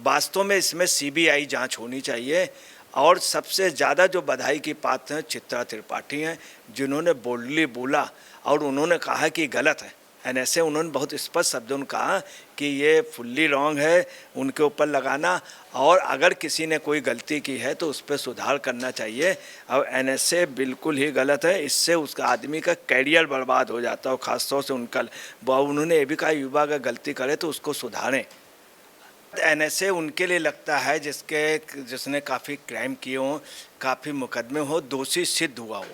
वास्तव में इसमें सीबीआई जांच होनी चाहिए। और सबसे ज़्यादा जो बधाई की पात्र हैं चित्रा त्रिपाठी हैं, जिन्होंने बोल्डली बोला और उन्होंने कहा कि गलत है। ऐसे उन्होंने बहुत स्पष्ट शब्दों में कहा कि ये फुल्ली रॉन्ग है उनके ऊपर लगाना, और अगर किसी ने कोई गलती की है तो उस पर सुधार करना चाहिए। और एनएसए बिल्कुल ही गलत है, इससे उसका आदमी का कैरियर बर्बाद हो जाता है। और ख़ासतौर से उन्होंने ये भी कहा युवा अगर गलती करे तो उसको सुधारें। एनएसए उनके लिए लगता है जिसने काफ़ी क्राइम किए हों, काफ़ी मुकदमे हो, दोषी सिद्ध हुआ हो।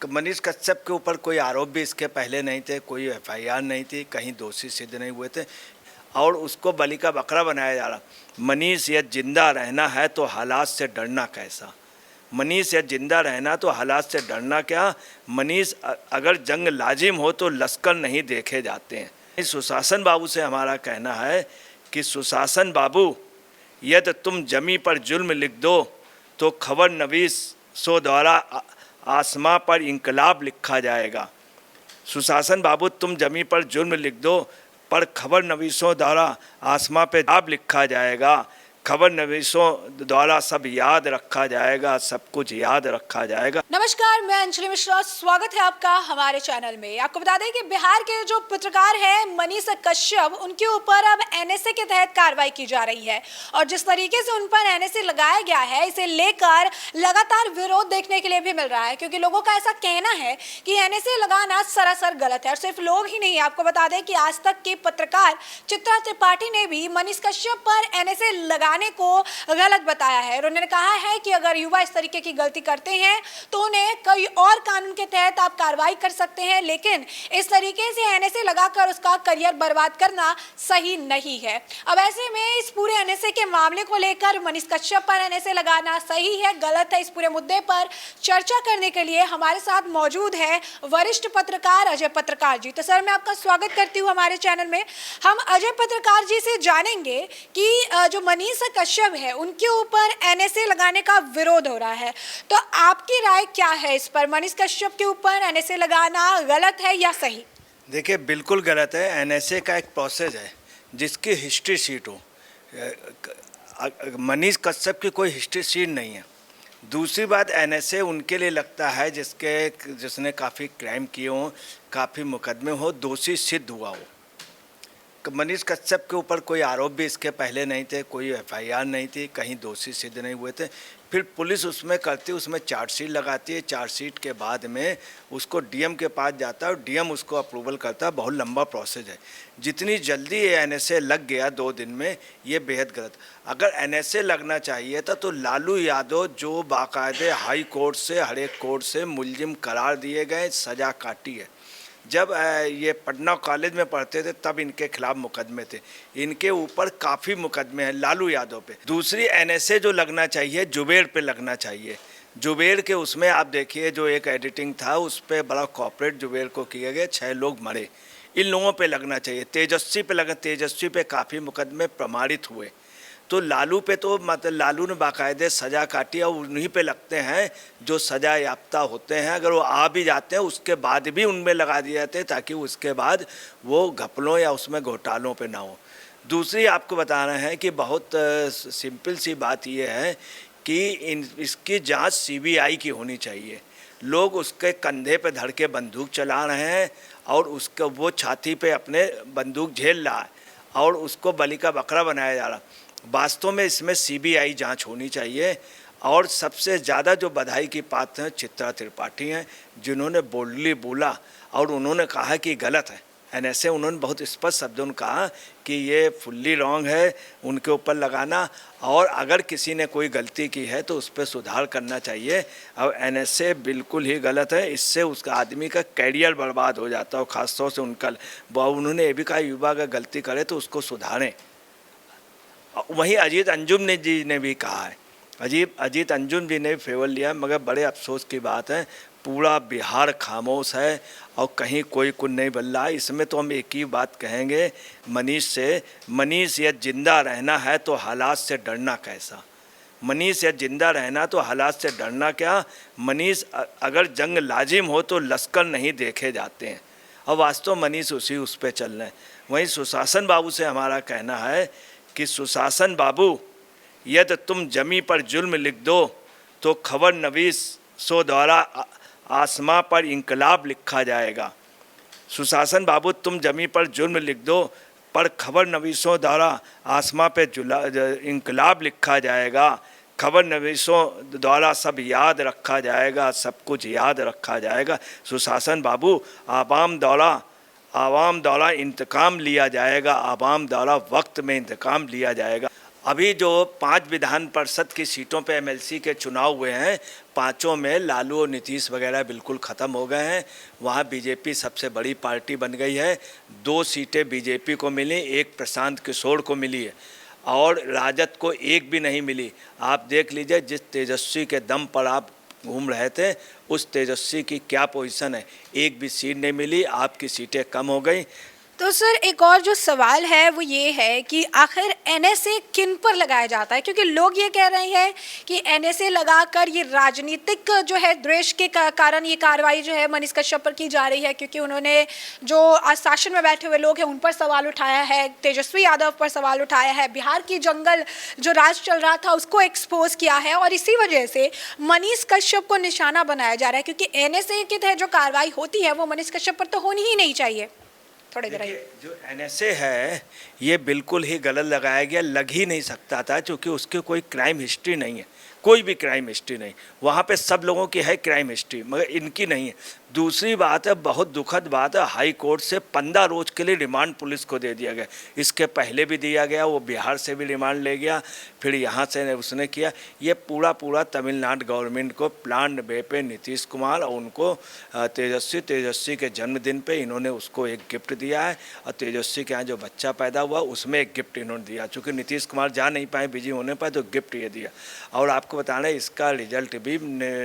मनीष कश्यप के ऊपर कोई आरोप भी इसके पहले नहीं थे, कोई एफआईआर नहीं थी, कहीं दोषी सिद्ध नहीं हुए थे, और उसको बलि का बकरा बनाया जा रहा। मनीष यह जिंदा रहना है तो हालात से डरना कैसा। मनीष यह जिंदा रहना तो हालात से डरना क्या। मनीष अगर जंग लाजिम हो तो लश्कर नहीं देखे जाते हैं। सुशासन बाबू से हमारा कहना है कि सुशासन बाबू, यदि तुम जमी पर जुल्म लिख दो तो खबर नवीस सो द्वारा आसमां पर इंकलाब लिखा जाएगा। सुशासन बाबू, तुम जमी पर जुल्म लिख दो पर खबर नवीसों द्वारा आसमां पे आप लिखा जाएगा। खबर नवीसों द्वारा सब याद रखा जाएगा, सब कुछ याद रखा जाएगा। नमस्कार, मैं अंजलि मिश्रा, स्वागत है आपका हमारे चैनल में। आपको बता दें कि बिहार के जो पत्रकार हैं मनीष कश्यप, उनके ऊपर अब एनएसए के तहत कार्रवाई की जा रही है, और जिस तरीके से उन पर एनएसए लगाया गया है, इसे लेकर लगातार विरोध देखने के लिए भी मिल रहा है, क्योंकि लोगों का ऐसा कहना है कि एनएसए लगाना सरासर गलत है। और सिर्फ लोग ही नहीं, आपको बता दें कि आज तक के पत्रकार चित्रा त्रिपाठी ने भी मनीष कश्यप पर एनएसए लगाने को गलत बताया है। उन्होंने कहा है कि अगर युवा इस तरीके की गलती करते हैं तो उन्हें कोई और कानून के तहत आप कार्रवाई कर सकते हैं, लेकिन इस तरीके से एनएसए लगाकर उसका करियर बर्बाद करना सही नहीं है। अब ऐसे में इस पूरे एनएसए के मामले को लेकर मनीष कश्यप पर एनएसए लगाना सही है गलत है, इस पूरे मुद्दे पर चर्चा करने के लिए हमारे साथ मौजूद है वरिष्ठ पत्रकार अजय पत्रकार जी। तो सर, मैं आपका स्वागत करती हूँ हमारे चैनल में। हम अजय पत्रकार जी से जानेंगे कि जो मनीष कश्यप है उनके ऊपर एनएसए लगाने का विरोध हो रहा है, तो आपकी राय क्या है इस पर? मनीष कश्यप के ऊपर एनएसए लगाना गलत है या सही? देखिए, बिल्कुल गलत है। एनएसए का एक प्रोसेस है जिसकी हिस्ट्री शीट हो। मनीष कश्यप की कोई हिस्ट्री शीट नहीं है। दूसरी बात, एनएसए उनके लिए लगता है जिसने काफ़ी क्राइम किए हों, काफ़ी मुकदमे हो, दोषी सिद्ध हुआ हो। मनीष कश्यप के ऊपर कोई आरोप भी इसके पहले नहीं थे, कोई एफआईआर नहीं थी, कहीं दोषी सिद्ध नहीं हुए थे। फिर पुलिस उसमें करती, उसमें चार्जशीट लगाती है, चार्जशीट के बाद में उसको डीएम के पास जाता है और डीएम उसको अप्रूवल करता है। बहुत लंबा प्रोसेस है। जितनी जल्दी ये एनएसए लग गया 2 दिन में, ये बेहद गलत। अगर एनएसए लगना चाहिए था तो लालू यादव जो बाकायदे हाई कोर्ट से, हर एक कोर्ट से मुलजिम करार दिए गए, सज़ा काटी है। जब ये पटना कॉलेज में पढ़ते थे तब इनके खिलाफ मुकदमे थे। इनके ऊपर काफ़ी मुकदमे हैं लालू यादव पे। दूसरी, एनएसए जो लगना चाहिए जुबेर पे लगना चाहिए। जुबेर के उसमें आप देखिए, जो एक एडिटिंग था उस पर बड़ा कॉपरेट जुबेर को किया गया, 6 लोग मरे। इन लोगों पे लगना चाहिए। तेजस्वी पे लगा, तेजस्वी पे काफ़ी मुकदमे प्रमाणित हुए। तो लालू पे तो मतलब लालू ने बाकायदे सज़ा काटी, और उन्हीं पे लगते हैं जो सज़ा याफ्ता होते हैं। अगर वो आ भी जाते हैं उसके बाद भी उनमें लगा दिए जाते हैं, ताकि उसके बाद वो घपलों या उसमें घोटालों पे ना हो। दूसरी आपको बता रहे हैं कि बहुत सिंपल सी बात ये है कि इसकी जांच सीबीआई की होनी चाहिए। लोग उसके कंधे पे धर के बंदूक चला रहे हैं और उसको वो छाती पे अपने बंदूक झेल रहा है और उसको बलि का बकरा बनाया जा रहा। वास्तव में इसमें सीबीआई जांच होनी चाहिए। और सबसे ज़्यादा जो बधाई की पात्र हैं चित्रा त्रिपाठी हैं, जिन्होंने बोल्डली बोला और उन्होंने कहा कि गलत है। एनएसए उन्होंने बहुत स्पष्ट शब्दों में कहा कि ये फुल्ली रॉन्ग है उनके ऊपर लगाना, और अगर किसी ने कोई गलती की है तो उस पर सुधार करना चाहिए। और एनएसए बिल्कुल ही गलत है, इससे उसका आदमी का कैरियर बर्बाद हो जाता है। और ख़ासतौर से उन्होंने ये भी कहा युवा अगर गलती करे तो उसको सुधारें। वहीं अजीत अंजुम जी ने भी कहा है, अजीत अंजुम जी ने भी फेवर लिया, मगर बड़े अफसोस की बात है पूरा बिहार खामोश है और कहीं कोई कुछ नहीं बन रहा है। इसमें तो हम एक ही बात कहेंगे मनीष से, मनीष यह जिंदा रहना है तो हालात से डरना कैसा। मनीष यह जिंदा रहना तो हालात से डरना क्या। मनीष अगर जंग लाजिम हो तो लश्कर नहीं देखे जाते हैं, और वास्तव मनीष उस पर चल रहे हैं। वहीं सुशासन बाबू से हमारा कहना है कि सुशासन बाबू, यदि तुम जमी पर जुल्म लिख दो तो खबर नवीसों द्वारा आसमां पर इंकलाब लिखा जाएगा। सुशासन बाबू, तुम जमी पर जुल्म लिख दो पर खबर नवीसों द्वारा आसमां पे इंकलाब लिखा जाएगा। खबर नवीसों द्वारा सब याद रखा जाएगा, सब कुछ याद रखा जाएगा। सुशासन बाबू, आवाम द्वारा इंतकाम लिया जाएगा, आवाम द्वारा वक्त में इंतकाम लिया जाएगा। अभी जो 5 विधान परिषद की सीटों पे एमएलसी के चुनाव हुए हैं, 5 में लालू और नीतीश वगैरह बिल्कुल ख़त्म हो गए हैं। वहाँ बीजेपी सबसे बड़ी पार्टी बन गई है। 2 सीटें बीजेपी को मिली, 1 प्रशांत किशोर को मिली है और राजद को 1 भी नहीं मिली। आप देख लीजिए, जिस तेजस्वी के दम पर आप घूम रहे थे, उस तेजस्वी की क्या पोजीशन है। 1 भी सीट नहीं मिली, आपकी सीटें कम हो गई। तो सर एक और जो सवाल है वो ये है कि आखिर एनएसए किन पर लगाया जाता है, क्योंकि लोग ये कह रहे हैं कि एनएसए लगाकर ये राजनीतिक जो है द्वेष के कारण ये कार्रवाई जो है मनीष कश्यप पर की जा रही है, क्योंकि उन्होंने जो शासन में बैठे हुए लोग हैं उन पर सवाल उठाया है, तेजस्वी यादव पर सवाल उठाया है, बिहार की जंगल जो राज चल रहा था उसको एक्सपोज किया है और इसी वजह से मनीष कश्यप को निशाना बनाया जा रहा है, क्योंकि एनएसए के तहत जो कार्रवाई होती है वो मनीष कश्यप पर तो होनी ही नहीं चाहिए। थोड़ी देर जो एनएसए है ये बिल्कुल ही गलत लगाया गया, लग ही नहीं सकता था, क्योंकि उसकी कोई क्राइम हिस्ट्री नहीं है, कोई भी क्राइम हिस्ट्री नहीं। वहाँ पे सब लोगों की है क्राइम हिस्ट्री, मगर इनकी नहीं है। दूसरी बात है, बहुत दुखद बात है, हाई कोर्ट से 15 रोज़ के लिए रिमांड पुलिस को दे दिया गया। इसके पहले भी दिया गया, वो बिहार से भी रिमांड ले गया, फिर यहाँ से उसने किया। ये पूरा तमिलनाडु गवर्नमेंट को प्लान वे पे नीतीश कुमार और उनको तेजस्वी के जन्मदिन पे इन्होंने उसको एक गिफ्ट दिया है, और तेजस्वी के यहाँ जो बच्चा पैदा हुआ उसमें एक गिफ्ट इन्होंने दिया। चूँकि नीतीश कुमार जा नहीं पाए, बिजी होने पाए, तो गिफ्ट ये दिया। और आपको बताना है, इसका रिजल्ट भी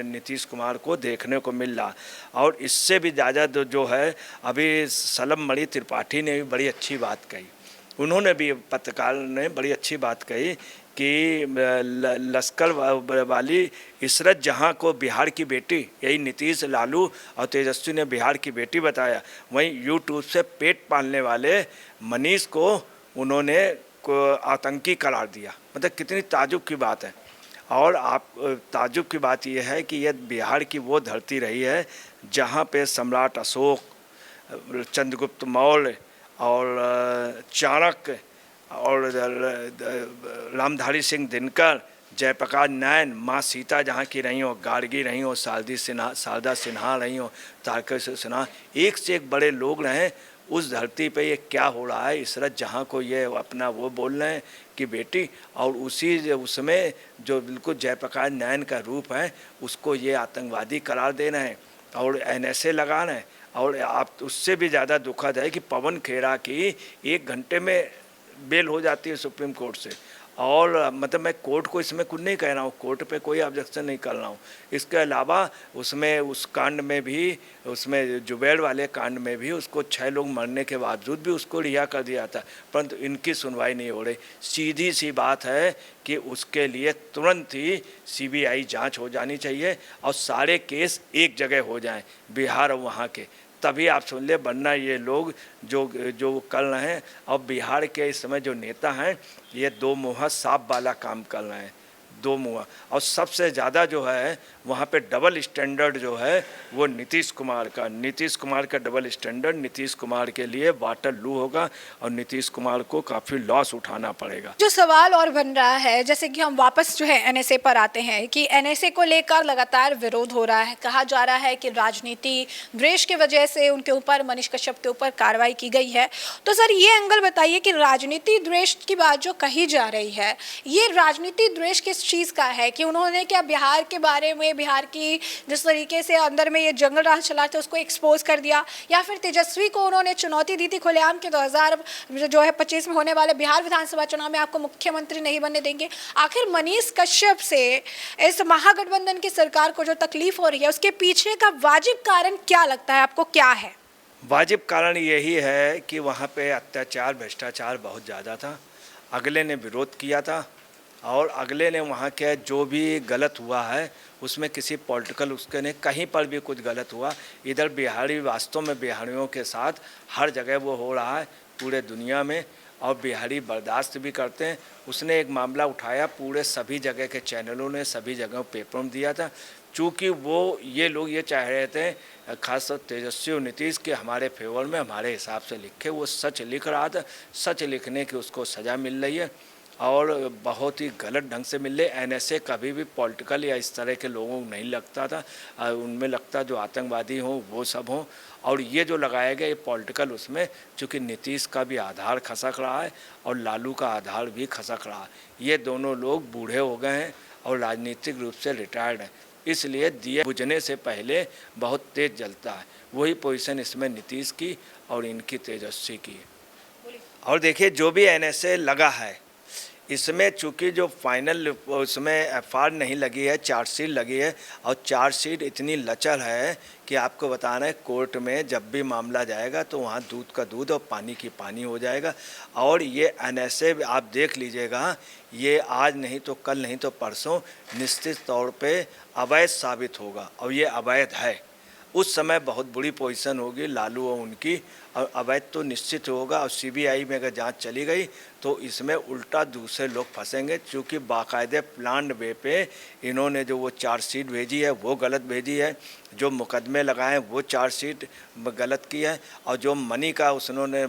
नीतीश कुमार को देखने को मिल रहा। और इससे भी ज़्यादा जो है, अभी सलम त्रिपाठी ने भी बड़ी अच्छी बात कही, उन्होंने भी, पत्रकार ने बड़ी अच्छी बात कही कि लश्कर वाली इशरत जहां को बिहार की बेटी, यही नीतीश, लालू और तेजस्वी ने बिहार की बेटी बताया, वहीं यूट्यूब से पेट पालने वाले मनीष को उन्होंने आतंकी करार दिया। मतलब कितनी ताजुब की बात है। और आप ताजुब की बात यह है कि यह बिहार की वो धरती रही है जहाँ पे सम्राट अशोक, चंद्रगुप्त मौर्य और चाणक्य और रामधारी सिंह दिनकर, जयप्रकाश नारायण, माँ सीता जहाँ की रही हो, गार्गी रही हो, शारदा सिन्हा रही हो, तारकेश्वर सिन्हा, एक से एक बड़े लोग रहे। उस धरती पे ये क्या हो रहा है, इशरत जहाँ को ये अपना वो बोल रहे हैं कि बेटी, और उसमें जो बिल्कुल जयप्रकाश नारायण का रूप है उसको ये आतंकवादी करार दे रहे हैं और एनएसए लगा रहे हैं। और आप उससे भी ज़्यादा दुखद है कि पवन खेड़ा की 1 घंटे में बेल हो जाती है सुप्रीम कोर्ट से। और मतलब मैं कोर्ट को इसमें कुछ नहीं कह रहा हूँ, कोर्ट पे कोई ऑब्जेक्शन नहीं कर रहा हूँ। इसके अलावा उसमें उस कांड में भी, उसमें जुबैर वाले कांड में भी उसको 6 लोग मरने के बावजूद भी उसको रिहा कर दिया था, परंतु इनकी सुनवाई नहीं हो रही। सीधी सी बात है कि उसके लिए तुरंत ही सीबीआई जांच हो जानी चाहिए और सारे केस एक जगह हो जाएं, बिहार और वहाँ के, तभी आप सुन ले, वरना ये लोग जो कर रहे हैं। और बिहार के इस समय जो नेता हैं ये 2 मुँहा सांप वाला काम कर रहे हैं, 2 मुँहा। और सबसे ज़्यादा जो है वहाँ पे डबल स्टैंडर्ड जो है वो नीतीश कुमार का डबल स्टैंडर्ड नीतीश कुमार के लिए वाटरलू होगा और नीतीश कुमार को काफ़ी लॉस उठाना पड़ेगा। जो सवाल और बन रहा है, जैसे कि हम वापस जो है एनएसए पर आते हैं कि एनएसए को लेकर लगातार विरोध हो रहा है, कहा जा रहा है कि राजनीति द्वेष की वजह से उनके ऊपर, मनीष कश्यप के ऊपर कार्रवाई की गई है। तो सर ये एंगल बताइए कि राजनीति द्वेष की बात जो कही जा रही है, ये राजनीति द्वेष किस चीज़ का है? कि उन्होंने क्या बिहार के बारे में, बिहार की जिस तरीके से अंदर में ये जंगल राज चला था उसको एक्सपोज कर दिया, या फिर तेजस्वी को उन्होंने चुनौती दी थी खुलेआम कि 2025 में होने वाले बिहार विधानसभा चुनाव में आपको मुख्यमंत्री नहीं बनने देंगे? आखिर मनीष कश्यप से इस महागठबंधन की सरकार को जो तकलीफ हो रही है उसके पीछे का वाजिब कारण क्या लगता है आपको, क्या है? वाजिब कारण यही है कि वहाँ पे अत्याचार, भ्रष्टाचार बहुत ज़्यादा था। अगले ने विरोध किया था और अगले ने वहाँ के जो भी गलत हुआ है उसमें किसी पॉलिटिकल उसके ने कहीं पर भी कुछ गलत हुआ, इधर बिहारी वास्तव में बिहारियों के साथ हर जगह वो हो रहा है पूरे दुनिया में। और बिहारी बर्दाश्त भी करते हैं। उसने एक मामला उठाया, पूरे सभी जगह के चैनलों ने, सभी जगह पेपरों में दिया था। चूँकि वो ये लोग ये चाह रहे थे, खासतौर तेजस्वी और नीतीश के हमारे फेवर में हमारे हिसाब से लिखे, वो सच लिख रहा था। सच लिखने की उसको सज़ा मिल रही है और बहुत ही गलत ढंग से मिल रही। एनएसए कभी भी पॉलिटिकल या इस तरह के लोगों को नहीं लगता था, उनमें लगता जो आतंकवादी हों वो सब हों। और ये जो लगाया गया ये पॉलिटिकल, उसमें चूँकि नीतीश का भी आधार खसक रहा है और लालू का आधार भी खसक रहा है। ये दोनों लोग बूढ़े हो गए हैं और राजनीतिक रूप से रिटायर्ड हैं, इसलिए दिए बुझने से पहले बहुत तेज़ जलता है। वही पोजीशन इसमें नीतीश की और इनकी तेजस्वी की है। और देखिए जो भी एनएसए लगा है, इसमें चूँकि जो फाइनल उसमें एफआर नहीं लगी है, चार्जशीट लगी है और चार्जशीट इतनी लचर है कि आपको बताना है कोर्ट में जब भी मामला जाएगा तो वहाँ दूध का दूध और पानी की पानी हो जाएगा। और ये एनएसए आप देख लीजिएगा, ये आज नहीं तो कल नहीं तो परसों निश्चित तौर पे अवैध साबित होगा और ये अवैध है। उस समय बहुत बुरी पोजीशन होगी लालू और उनकी, और अवैध तो निश्चित होगा। और सीबीआई में अगर जांच चली गई तो इसमें उल्टा दूसरे लोग फंसेंगे, क्योंकि बाकायदे प्लान्ड वे पे इन्होंने जो वो चार्जशीट भेजी है वो गलत भेजी है, जो मुकदमे लगाए वो चार्जशीट गलत की है, और जो मनी का उसने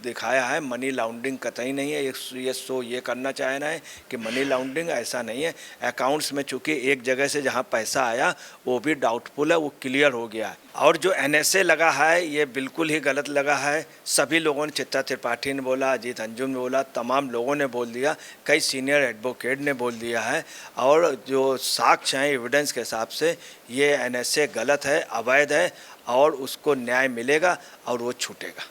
दिखाया है मनी लॉन्ड्रिंग कतई नहीं है। ये शो ये करना चाह रहा है कि मनी लॉन्ड्रिंग, ऐसा नहीं है। अकाउंट्स में चूँकि एक जगह से जहाँ पैसा आया वो भी डाउटफुल है, वो क्लियर हो गया है। और जो एनएसए लगा है ये बिल्कुल ही गलत लगा है। सभी लोगों ने, चित्रा त्रिपाठी ने बोला, अजीत अंजुम ने बोला, तमाम लोगों ने बोल दिया, कई सीनियर एडवोकेट ने बोल दिया है। और जो साक्ष्य हैं एविडेंस के हिसाब से ये एनएसए गलत है, अवैध है और उसको न्याय मिलेगा और वो छूटेगा।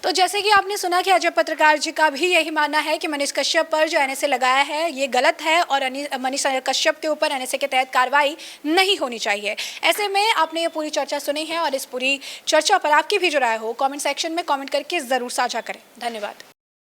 तो जैसे कि आपने सुना कि अजय पत्रकार जी का भी यही मानना है कि मनीष कश्यप पर जो एनएसए लगाया है ये गलत है और मनीष कश्यप के ऊपर एनएसए के तहत कार्रवाई नहीं होनी चाहिए। ऐसे में आपने ये पूरी चर्चा सुनी है और इस पूरी चर्चा पर आपकी भी जो राय हो कमेंट सेक्शन में कमेंट करके ज़रूर साझा करें। धन्यवाद।